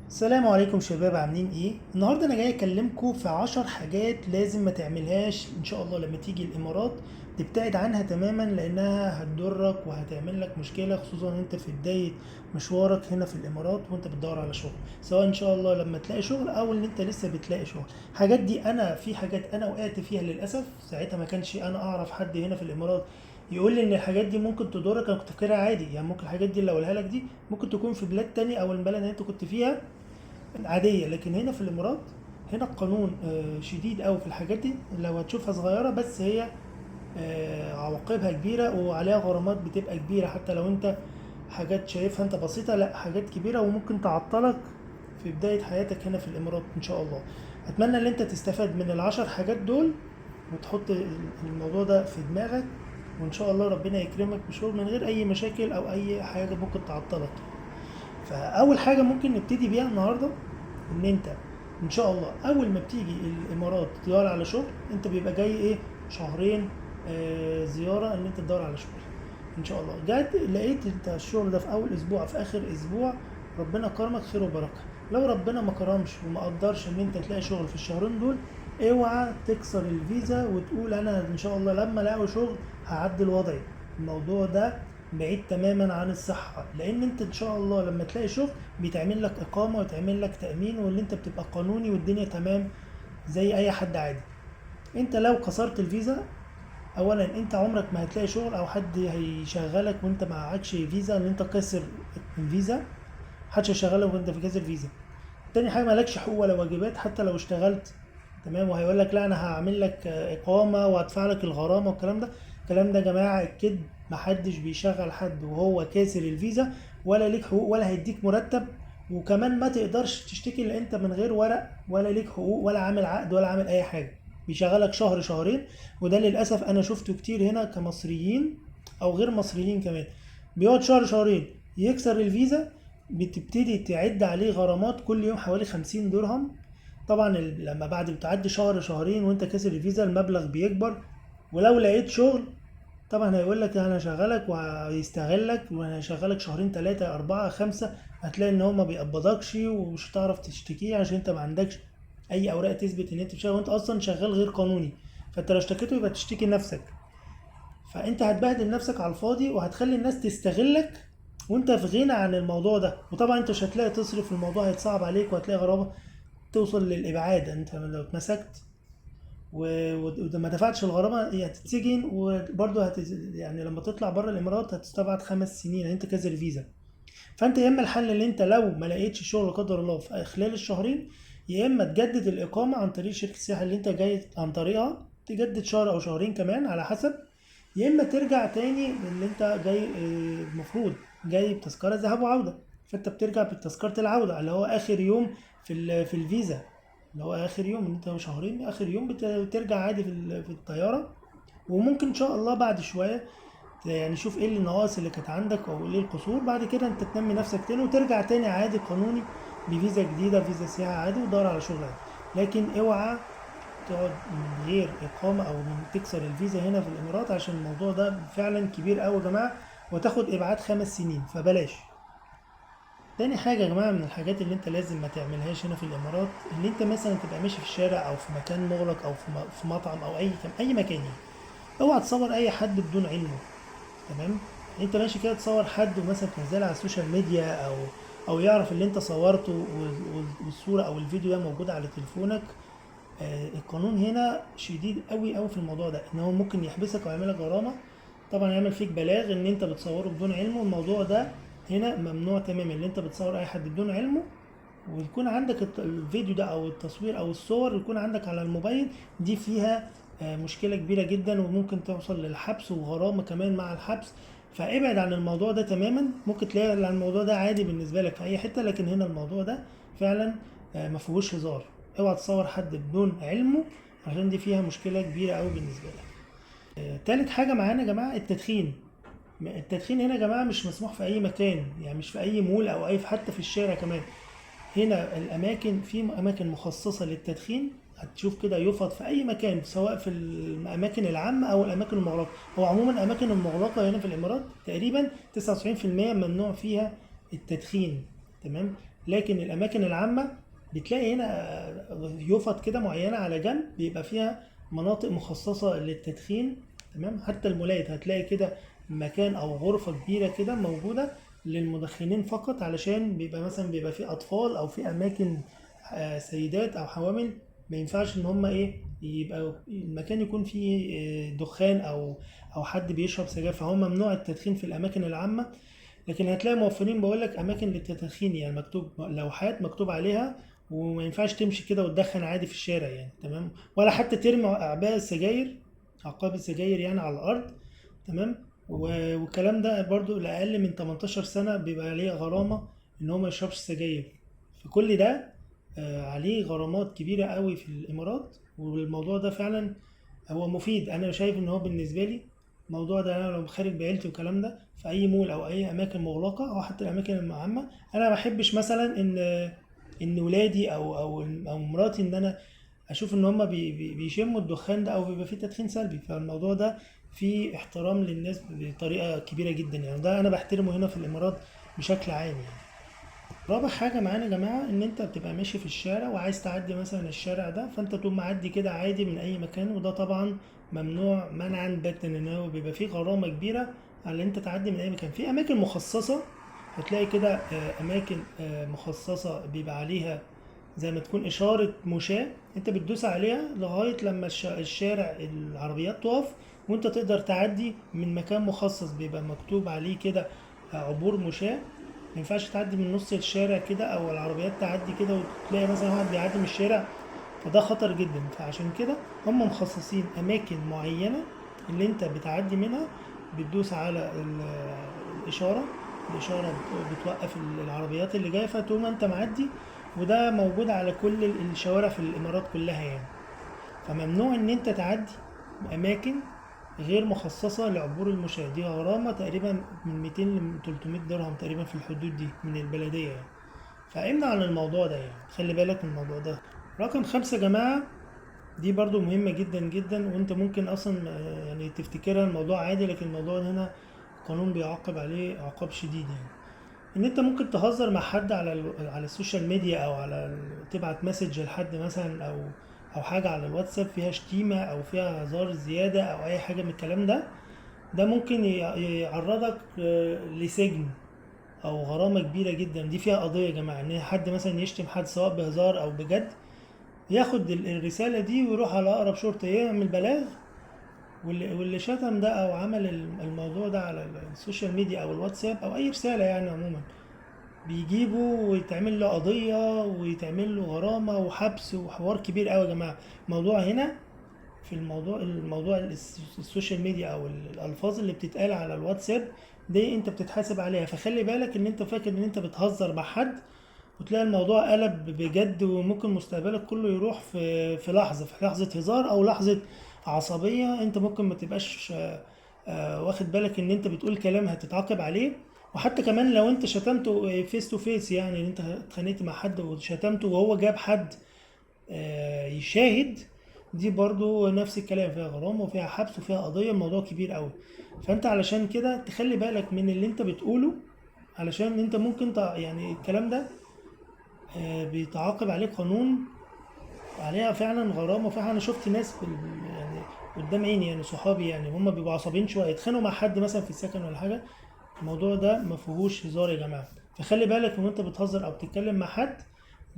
السلام عليكم شباب، عاملين ايه؟ النهارده انا جاي اكلمكم في 10 حاجات لازم ما تعملهاش ان شاء الله لما تيجي الامارات. تبتعد عنها تماما لانها هتضرك وهتعمل لك مشكله، خصوصا انت في بدايه مشوارك هنا في الامارات وانت بتدور على شغل، سواء ان شاء الله لما تلاقي شغل او ان انت لسه بتلاقي شغل. حاجات دي في حاجات انا وقعت فيها للاسف، ساعتها ما كانش انا اعرف حد هنا في الامارات يقول لي ان الحاجات دي ممكن تضرك. انا كنت فاكرها عادي، يعني ممكن الحاجات دي اللي اقولها لك دي ممكن تكون في بلاد تانية او البلد اللي انت كنت فيها عادية، لكن هنا في الإمارات هنا القانون شديد أوي في الحاجات دي. لو هتشوفها صغيرة بس هي عواقبها كبيرة وعليها غرامات بتبقى كبيرة، حتى لو انت حاجات شايفها انت بسيطة، لا حاجات كبيرة وممكن تعطلك في بداية حياتك هنا في الإمارات إن شاء الله. أتمنى إن أنت تستفاد من العشر حاجات دول وتحط الموضوع ده في دماغك، وإن شاء الله ربنا يكرمك بشغل من غير أي مشاكل أو أي حاجة ممكن تعطلك. فاول حاجه ممكن نبتدي بيها النهارده ان انت ان شاء الله اول ما بتيجي الامارات تدور على شغل، انت بيبقى جاي ايه، شهرين زياره ان انت تدور على شغل. ان شاء الله جات لقيت انت الشغل ده في اول اسبوع في اخر اسبوع، ربنا كرمك خير وبركه. لو ربنا ما كرمش وما قدرش ان انت تلاقي شغل في الشهرين دول، اوعى تكسر الفيزا وتقول انا ان شاء الله لما الاقي شغل هعدل وضعي. الموضوع ده بعيد تماما عن الصحة، لان انت ان شاء الله لما تلاقي شغل بيتعمل لك اقامة ويتعمل لك تأمين، واللي انت بتبقى قانوني والدنيا تمام زي اي حد عادي. انت لو كسرت الفيزا، اولا انت عمرك ما هتلاقي شغل او حد هيشغلك وانت معكش فيزا، ان انت كسر الفيزا محدش هيشغلك وانت في كسر فيزا. تاني حاجة مالكش حقوق ولا واجبات حتى لو اشتغلت، تمام؟ وهيقول لك لا انا هعمل لك اقامه وهدفع لك الغرامه والكلام ده. الكلام ده يا جماعه كده، محدش بيشغل حد وهو كاسر الفيزا، ولا ليك حقوق ولا هيديك مرتب. وكمان ما تقدرش تشتكي لان انت من غير ورق، ولا ليك حقوق ولا عامل عقد ولا عامل اي حاجه. بيشغلك شهر شهرين، وده للاسف انا شفته كتير هنا كمصريين او غير مصريين كمان. بيقعد شهر شهرين يكسر الفيزا، بتبتدي تعد عليه غرامات كل يوم حوالي 50 درهم. طبعا لما بعد بتعدي شهر شهرين وانت كاسر الفيزا المبلغ بيكبر. ولو لقيت شغل طبعا هيقول لك انا هشغلك وهيستغلك وانا هشغلك شهرين ثلاثة اربعة خمسة. هتلاقي ان هو ما بيقبضكش ومش هتعرف تشتكيه عشان انت ما عندكش اي اوراق تثبت ان انت بتشتغل، وانت اصلا شغال غير قانوني. فانت لو اشتكيته يبقى تشتكي نفسك، فانت هتبهدل نفسك على الفاضي وهتخلي الناس تستغلك وانت في غنى عن الموضوع ده. وطبعا انت مش هتلاقي تصرف، الموضوع هيتصعب عليك وهتلاقي غرابة توصل للابعاد. انت لو اتمسكت وما دفعتش الغرامه هي هتتسجن، وبرضه يعني لما تطلع بره الامارات هتستبعد 5 سنين لان انت كسر فيزا. فانت يا اما الحل اللي انت لو ما لقيتش شغل لا قدر الله في خلال الشهرين، يا اما تجدد الاقامه عن طريق شركه السياحه اللي انت جاي عن طريقها، تجدد شهر او شهرين كمان على حسب. يا اما ترجع تاني اللي انت جاي المفروض جاي بتذكره ذهاب وعوده، فانت بترجع بتذكره العوده اللي هو اخر يوم في الفيزا، اللي هو اخر يوم ان انت شهرين اخر يوم بترجع عادي في الطياره. وممكن ان شاء الله بعد شويه يعني شوف ايه النواقص اللي كانت عندك او ايه القصور، بعد كده انت تنمي نفسك تاني وترجع تاني عادي قانوني بفيزا جديده، فيزا سياحه عادي، وتدور على شغل عادي. لكن اوعى تقعد من غير اقامه او من تكسر الفيزا هنا في الامارات، عشان الموضوع ده فعلا كبير قوي يا جماعه وتاخد ابعاد 5 سنين، فبلاش. تاني حاجة يا جماعة من الحاجات اللي انت لازم ما تعملهاش هنا في الامارات، ان انت مثلا تبقى ماشي في الشارع او في مكان مغلق او في مطعم او اي مكان يعني، اوعى تصور اي حد بدون علمه، تمام؟ يعني انت ماشي كده تصور حد ومثلا تنزلها على السوشيال ميديا او يعرف اللي انت صورته والصورة او الفيديو ده موجود على تليفونك. القانون هنا شديد قوي قوي في الموضوع ده، ان هو ممكن يحبسك ويعملك غرامة. طبعا يعمل فيك بلاغ ان انت بتصوره بدون علمه. الموضوع ده هنا ممنوع تماما، ان انت بتصور اي حد بدون علمه ويكون عندك الفيديو ده او التصوير او الصور يكون عندك على الموبايل. دي فيها مشكلة كبيرة جدا وممكن توصل للحبس وغرامة كمان مع الحبس. فابعد عن الموضوع ده تماما. ممكن تلاقي الموضوع ده عادي بالنسبة لك في اي حتة، لكن هنا الموضوع ده فعلا ما فيهوش هزار. اوعى تصور حد بدون علمه عشان دي فيها مشكلة كبيرة قوي بالنسبة لك. تالت حاجة معانا يا جماعة التدخين. التدخين هنا يا جماعة مش مسموح في أي مكان، يعني مش في أي مول أو أي حتى في الشارع كمان. هنا الأماكن في أماكن مخصصة للتدخين، هتشوف كده يفض في أي مكان سواء في الأماكن العامة أو الأماكن المغلقة. هو عموما الأماكن المغلقة هنا في الإمارات تقريبا 99% ممنوع فيها التدخين، تمام؟ لكن الاماكن العامه بتلاقي هنا يفط كده معينه على جنب بيبقى فيها مناطق مخصصه للتدخين. تمام. حتى المولات هتلاقي كده مكان او غرفه كبيره كده موجوده للمدخنين فقط، علشان بيبقى مثلا بيبقى في اطفال او في اماكن سيدات او حوامل، ما ينفعش ان هم ايه يبقى المكان يكون فيه دخان او حد بيشرب سجاير، فهو ممنوع التدخين في الاماكن العامه. لكن هتلاقي موفرين بقول لك اماكن للتدخين، يعني مكتوب لوحات مكتوب عليها، وما ينفعش تمشي كده وتدخن عادي في الشارع يعني. تمام. ولا حتى ترمي اعباء السجاير، عقاب السجاير يعني على الارض. تمام. والكلام ده برضو لاقل من 18 سنه بيبقى عليه غرامه ان هو ما يشربش سجاير. فكل ده عليه غرامات كبيره قوي في الامارات. والموضوع ده فعلا هو مفيد. انا شايف ان هو بالنسبه لي الموضوع ده، انا لو خارج بعيلتي والكلام ده في اي مول او اي اماكن مغلقه او حتى الاماكن العامه، انا ما بحبش مثلا ان ولادي او مراتي ان انا اشوف ان هم بيشموا الدخان ده او بيبقى فيه تدخين سلبي. فالموضوع ده فيه احترام للناس بطريقه كبيره جدا يعني. ده انا بحترمه هنا في الامارات بشكل عام يعني. رابع حاجة معانا يا جماعة، إن أنت بتبقى ماشي في الشارع وعايز تعدي مثلا الشارع ده، فأنت تقوم معدي كده عادي من أي مكان، وده طبعا ممنوع منعا باتا، إن هو بيبقى فيه غرامة كبيرة على إن أنت تعدي من أي مكان. في أماكن مخصصة هتلاقي كده أماكن مخصصة بيبقى عليها زي ما تكون إشارة مشاة، أنت بتدوس عليها لغاية لما الشارع العربيات تقف، وأنت تقدر تعدي من مكان مخصص بيبقى مكتوب عليه كده عبور مشاة. ما ينفعش تعدي من نص الشارع كده او العربيات تعدي كده وتلاقي مثلا واحد بيعدي من الشارع، فده خطر جدا. فعشان كده هم مخصصين اماكن معينة اللي انت بتعدي منها، بتدوس على الاشارة، الاشارة بتوقف العربيات اللي جاية، فتقوم انت معدي. وده موجود على كل الشوارع في الامارات كلها يعني. فممنوع ان انت تعدي اماكن غير مخصصة لعبور المشاة. دي غرامة تقريبا من 200 ل 300 درهم تقريبا في الحدود دي من البلدية يعني. فامنع عن الموضوع ده يعني، خلي بالك من الموضوع ده. رقم 5 يا جماعة، دي برضو مهمة جدا جدا، وانت ممكن اصلا يعني تفتكرها الموضوع عادي، لكن الموضوع هنا القانون بيعاقب عليه عقاب شديد يعني. ان انت ممكن تهزر مع حد على السوشيال ميديا، او تبعت مسج لحد مثلا، او حاجه على الواتساب فيها شتيمه او فيها هزار زياده او اي حاجه من الكلام ده. ده ممكن يعرضك لسجن او غرامه كبيره جدا. دي فيها قضيه يا جماعه، ان حد مثلا يشتم حد سواء بهزار او بجد، ياخد الرساله دي ويروح على اقرب شرطه يعمل بلاغ. واللي شتم ده او عمل الموضوع ده على السوشيال ميديا او الواتساب او اي رساله يعني عموما، بيجيبه ويتعمل له قضية ويتعمل له غرامة وحبس وحوار كبير قوي يا جماعة. الموضوع هنا في الموضوع السوشيال ميديا او الالفاظ اللي بتتقال على الواتساب دي انت بتتحاسب عليها. فخلي بالك ان انت فاكر ان انت بتهزر مع حد، وتلاقي الموضوع قلب بجد، وممكن مستقبلك كله يروح في لحظة، في لحظة هزار او لحظة عصبية. انت ممكن ما تبقاش واخد بالك ان انت بتقول كلام هتتعاقب عليه. وحتى كمان لو انت شتمته فيس تو فيس، يعني ان انت اتخانقت مع حد وشتمته وهو جاب حد يشاهد، دي برضو نفس الكلام، فيها غرامة وفيها حبس وفيها قضية، الموضوع كبير قوي. فانت علشان كده تخلي بالك من اللي انت بتقوله، علشان انت ممكن يعني الكلام ده بيتعاقب عليه قانون، عليها فعلا غرامة. وفعلا انا شفت ناس يعني قدام عيني يعني، صحابي يعني، هم بيبقوا عصبيين شوية يتخانقوا مع حد مثلا في السكن ولا حاجة. الموضوع ده ما فيهوش هزار يا جماعة. فخلي بالك من انت بتهزر او بتتكلم مع حد،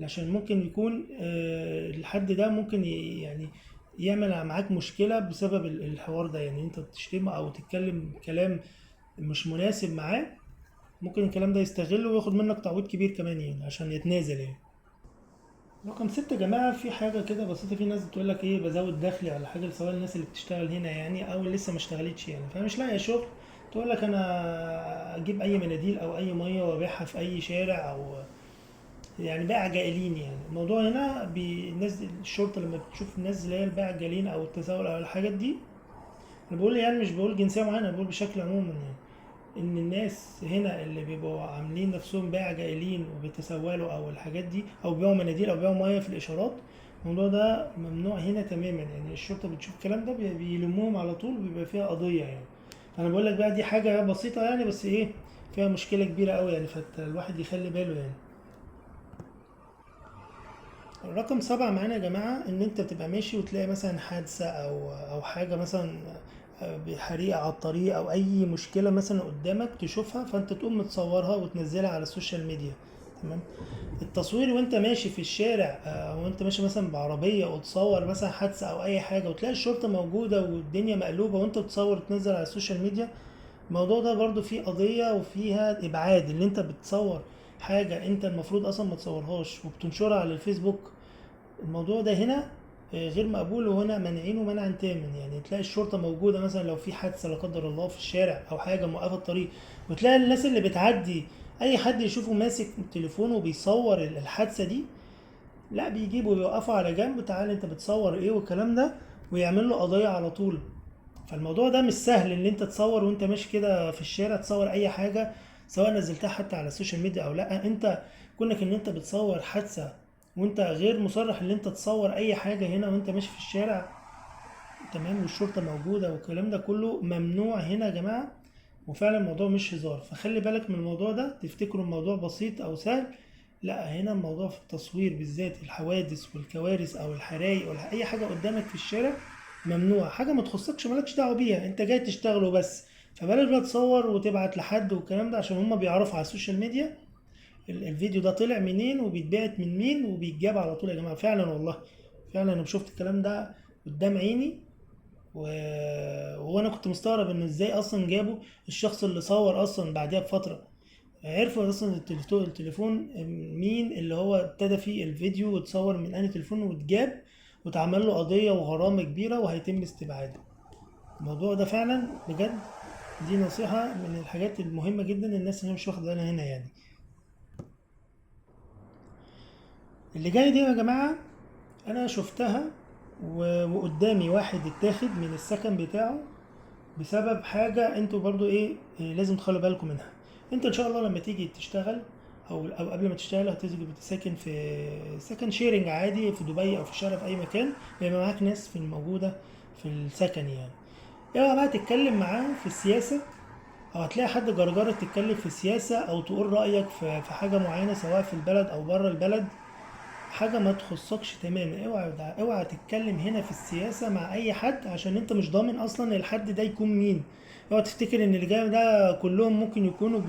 عشان ممكن يكون الحد ده ممكن يعني يعمل معاك مشكلة بسبب الحوار ده. يعني انت تشتمه او تتكلم كلام مش مناسب معاه، ممكن الكلام ده يستغله وياخد منك تعويض كبير كمان يعني عشان يتنازل يعني. رقم 6 يا جماعة، في حاجة كده بسيطة. في ناس بتقول لك ايه بزود دخلي على حاجة، سواء الناس اللي بتشتغل هنا يعني او اللي لسه ما اشتغلتش يعني، فمش لاقي شغل، تقول لك انا اجيب اي مناديل او اي ميه وابيعها في اي شارع، او يعني بائع جائلين يعني. الموضوع هنا الناس الشرطة لما بتشوف الناس اللي هي البائع الجائلين او التسول او الحاجات دي، انا بقول يعني مش بقول جنسية معينة، انا بقول بشكل عموما يعني، ان الناس هنا اللي بيبقوا عاملين نفسهم بائع جائلين وبيتسولوا او الحاجات دي، او بيبيعوا مناديل او بيبيعوا ميه في الاشارات، الموضوع ده ممنوع هنا تماما يعني. الشرطه بتشوف الكلام ده بيلموهم على طول، بيبقى فيها قضيه يعني. انا بقول لك بقى دي حاجه بسيطه يعني، بس ايه فيها مشكله كبيره قوي يعني، فالواحد يخلي باله يعني. رقم 7 معانا يا جماعة ان انت بتبقى ماشي وتلاقي مثلا حادثة او حاجة مثلا، حريقة على الطريق او اي مشكلة مثلا قدامك تشوفها، فانت تقوم متصورها وتنزلها على السوشيال ميديا. تمام. التصوير وانت ماشي في الشارع، او انت ماشي مثلا بعربية وتصور مثلا حادثة او اي حاجة وتلاقي الشرطة موجودة والدنيا مقلوبة وانت بتصور وتنزل على السوشيال ميديا، الموضوع ده برضو فيه قضية وفيها ابعاد، اللي انت بتصور حاجة انت المفروض اصلا ما تصورهاش وبتنشرها على الفيسبوك. الموضوع ده هنا غير مقبول، وهنا مانعينه منعا تاما. يعني تلاقي الشرطة موجودة مثلا لو في حادثة لا قدر الله في الشارع أو حاجة موقفة الطريق، وتلاقي الناس اللي بتعدي أي حد يشوفه ماسك تليفونه وبيصور الحادثة دي، لا بيجيبوا ويوقفوا على جنب، تعالى أنت بتصور إيه والكلام ده، ويعمل له قضية على طول. فالموضوع ده مش سهل ان انت تصور وانت ماشي كده في الشارع، تصور اي حاجة سواء نزلتها حتى على السوشيال ميديا او لا. انت كونك ان انت بتصور حادثة وانت غير مصرح ان انت تصور اي حاجة هنا وانت ماشي في الشارع، تمام، والشرطة موجودة والكلام ده كله ممنوع هنا يا جماعة. وفعلا الموضوع مش هزار، فخلي بالك من الموضوع ده. تفتكروا الموضوع بسيط او سهل، لا هنا الموضوع في التصوير بالذات الحوادث والكوارث او الحرايق ولا اي حاجه قدامك في الشارع ممنوع. حاجه ما تخصكش مالكش دعوه بيها، انت جاي تشتغله بس. فبلاش بقى تصور وتبعت لحد والكلام ده، عشان هما بيعرفوا على السوشيال ميديا الفيديو ده طلع منين وبيتبعت من مين وبيتجاب على طول يا جماعه. فعلا والله، فعلا انا شفت الكلام ده قدام عيني. و... وانا كنت مستغرب ان ازاي اصلا جابوا الشخص اللي صور اصلا بعدها بفتره. عرفوا اصلا التليفون مين اللي هو ابتدى فيه الفيديو وتصور من انهي تليفون واتجاب، واتعمل له قضية وغرامة كبيرة وهيتم استبعاده. الموضوع ده فعلا بجد، دي نصيحة من الحاجات المهمة جدا الناس اللي مش واخدة بالها هنا يعني. اللي جاي دي يا جماعة انا شفتها، وقدامي واحد اتاخد من السكن بتاعه بسبب حاجة انتوا برضو إيه لازم تخلوا بالكم منها. انت ان شاء الله لما تيجي تشتغل او قبل ما تشتغل هتيجي بتساكن في سكن شيرنج عادي في دبي او في الشارع في اي مكان، بيبقى معاك ناس في الموجودة في السكن يعني. اوعى بقى تتكلم معاهم في السياسة، او هتلاقي حد جرجرة تتكلم في السياسة او تقول رأيك في حاجة معينة سواء في البلد او بره البلد، حاجة ما تخصكش تماما. اوعى تتكلم هنا في السياسة مع اي حد، عشان انت مش ضامن اصلا الحد ده يكون مين. اوعى تفتكر ان اللي جاي ده كلهم ممكن يكونوا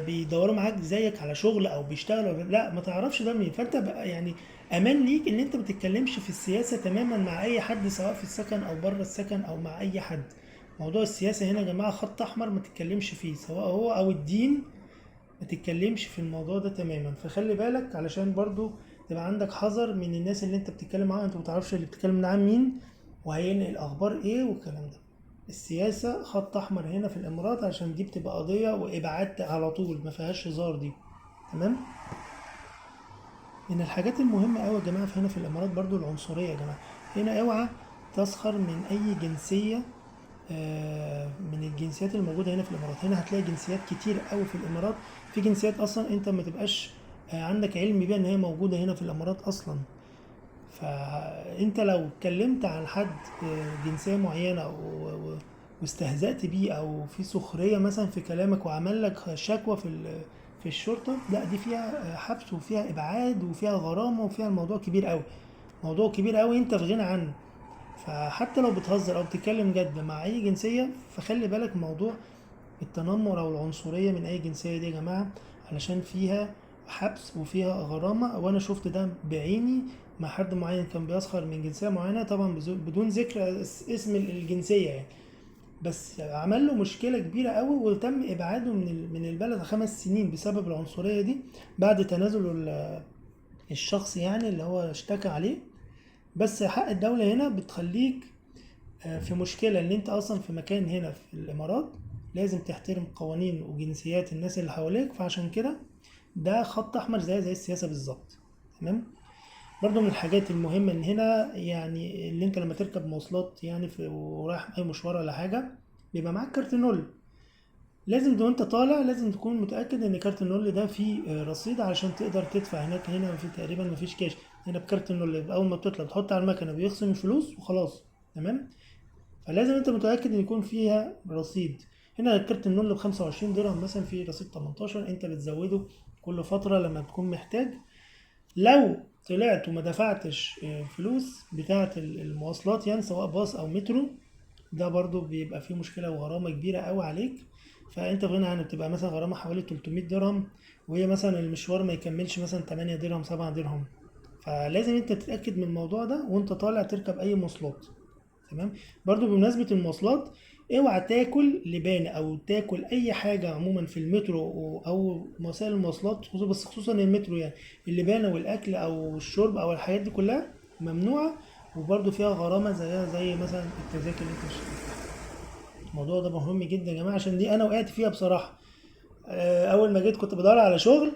بيدوروا معاك زيك على شغل او بيشتغلوا، لا ما تعرفش ده مين. فانت بقى يعني امان ليك ان انت ما تتكلمش في السياسة تماما مع اي حد سواء في السكن او بره السكن او مع اي حد. موضوع السياسة هنا يا جماعة خط احمر ما تتكلمش فيه، سواء هو او الدين، ما تتكلمش في الموضوع ده تماما. فخلي بالك علشان برضو تبقى عندك حذر من الناس اللي انت بتتكلم معاهم، انت متعرفش اللي بتتكلم معاه مين وهينقل اخبار ايه والكلام ده. السياسة خط احمر هنا في الامارات، عشان دي بتبقى قضية وابعاد على طول ما فيهاش هزار دي. تمام. من الحاجات المهمة قوي يا جماعة في هنا في الامارات برضو العنصرية يا جماعة. هنا اوعى تسخر من اي جنسية من الجنسيات الموجودة هنا في الإمارات. هنا هتلاقي جنسيات كتير قوي في الإمارات، في جنسيات أصلا أنت ما تبقاش عندك علم بيها إن هي موجودة هنا في الإمارات أصلا. فأنت لو اتكلمت عن حد جنسية معينة واستهزأت بيه أو في سخرية مثلا في كلامك وعمل لك شكوى في الشرطة، لا دي فيها حبس وفيها إبعاد وفيها غرامة وفيها الموضوع كبير قوي. موضوع كبير قوي أنت في غنى عنه. فحتى لو بتهزر او بتتكلم جد مع اي جنسية، فخلي بالك موضوع التنمر او العنصرية من اي جنسية دي يا جماعة، علشان فيها حبس وفيها غرامة. وانا شفت ده بعيني مع حد معين كان بيسخر من جنسية معينة، طبعا بدون ذكر اسم الجنسية يعني، بس عمل له مشكلة كبيرة قوي وتم ابعاده من البلد 5 سنين بسبب العنصرية دي، بعد تنازل الشخص يعني اللي هو اشتكى عليه. بس حق الدولة هنا بتخليك في مشكلة ان انت اصلا في مكان هنا في الامارات لازم تحترم قوانين وجنسيات الناس اللي حواليك. فعشان كده ده خط احمر زي السياسة بالظبط. تمام. برضو من الحاجات المهمة ان هنا يعني اللي انت لما تركب مواصلات يعني ورايح اي مشوار ولا حاجة، بيبقى معاك كارت نول. لازم وانت طالع لازم تكون متأكد ان كارت النول ده فيه رصيد علشان تقدر تدفع هناك. هنا في تقريبا مفيش كاش، هنا بكارت النول اول ما بتطلع بتحط على المكنة بيخصم الفلوس وخلاص. تمام. فلازم انت متأكد ان يكون فيها رصيد. هنا كارت النول ب25 درهم مثلا، في رصيد 18 انت بتزوده كل فترة لما تكون محتاج. لو طلعت وما دفعتش فلوس بتاعة المواصلات يعني سواء باص او مترو، ده برضو بيبقى فيه مشكلة وغرامة كبيرة قوي عليك. فانت في غنى عنها، بتبقى مثلا غرامة حوالي 300 درهم، وهي مثلا المشوار ما يكملش مثلا 8 درهم 7 درهم. فلازم انت تتأكد من الموضوع ده وانت طالع تركب اي مواصلات. تمام. برضو بمناسبة المواصلات، اوعى تاكل لبانة او تاكل اي حاجة عموما في المترو او وسائل المواصلات، بس خصوصا المترو يعني. اللبانة والاكل او الشرب او الحاجات دي كلها ممنوعة، وبرضو فيها غرامة زيها زي مثلا التذاكر اللي انت بتشتريها. الموضوع ده مهم جدا يا جماعة، عشان دي انا وقعت فيها بصراحة. اول ما جيت كنت بدور على شغل،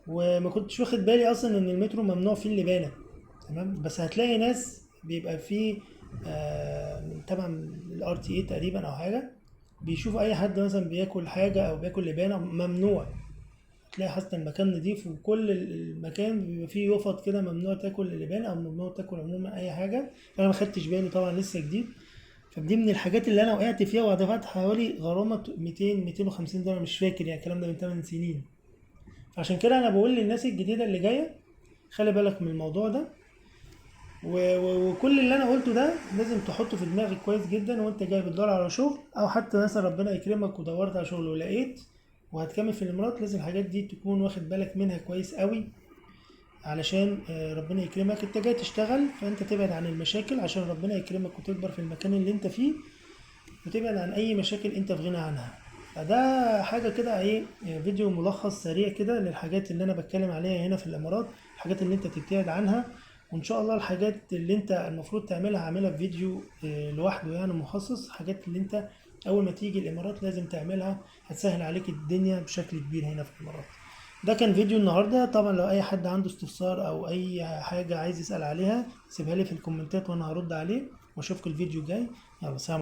وما كنتش واخد بالي اصلا ان المترو ممنوع فيه اللبانة. تمام. بس هتلاقي ناس بيبقى فيه طبعا الار تي اي تقريبا او حاجه، بيشوف اي حد مثلا بياكل حاجه او بياكل لبانه ممنوع. تلاقي حتى المكان نضيف، وكل المكان بيبقى فيه يفط كده ممنوع تاكل لبانه او ممنوع تاكل عموما اي حاجه. انا ما خدتش بالي طبعا، لسه جديد. فدي من الحاجات اللي انا وقعت فيها، ودفعت حوالي غرامه 200 250 دولار، مش فاكر يعني، الكلام ده من 8 سنين. فعشان كده انا بقول للناس الجديده اللي جايه، خلي بالك من الموضوع ده. وكل اللي انا قلته ده لازم تحطه في دماغك كويس جدا، وانت جاي بتدور على شغل، او حتى مثلا ربنا يكرمك ودورت على شغل ولقيت وهتكمل في الامارات. لازم الحاجات دي تكون واخد بالك منها كويس قوي، علشان ربنا يكرمك. انت جاي تشتغل، فانت تبعد عن المشاكل عشان ربنا يكرمك وتكبر في المكان اللي انت فيه، وتبعد عن اي مشاكل انت في غنى عنها. فده حاجة كده ايه، فيديو ملخص سريع كده للحاجات اللي انا بتكلم عليها هنا في الامارات، الحاجات اللي انت تبتعد عنها. وان شاء الله الحاجات اللي انت المفروض تعملها هعملها في فيديو لوحده يعني مخصص، حاجات اللي انت اول ما تيجي الامارات لازم تعملها، هتسهل عليك الدنيا بشكل كبير هنا في الامارات. ده كان فيديو النهاردة. طبعا لو اي حد عنده استفسار او اي حاجة عايز يسأل عليها، سيبها لي في الكومنتات وانا هرد عليه. واشوفكم الفيديو الجاي. يلا سلام.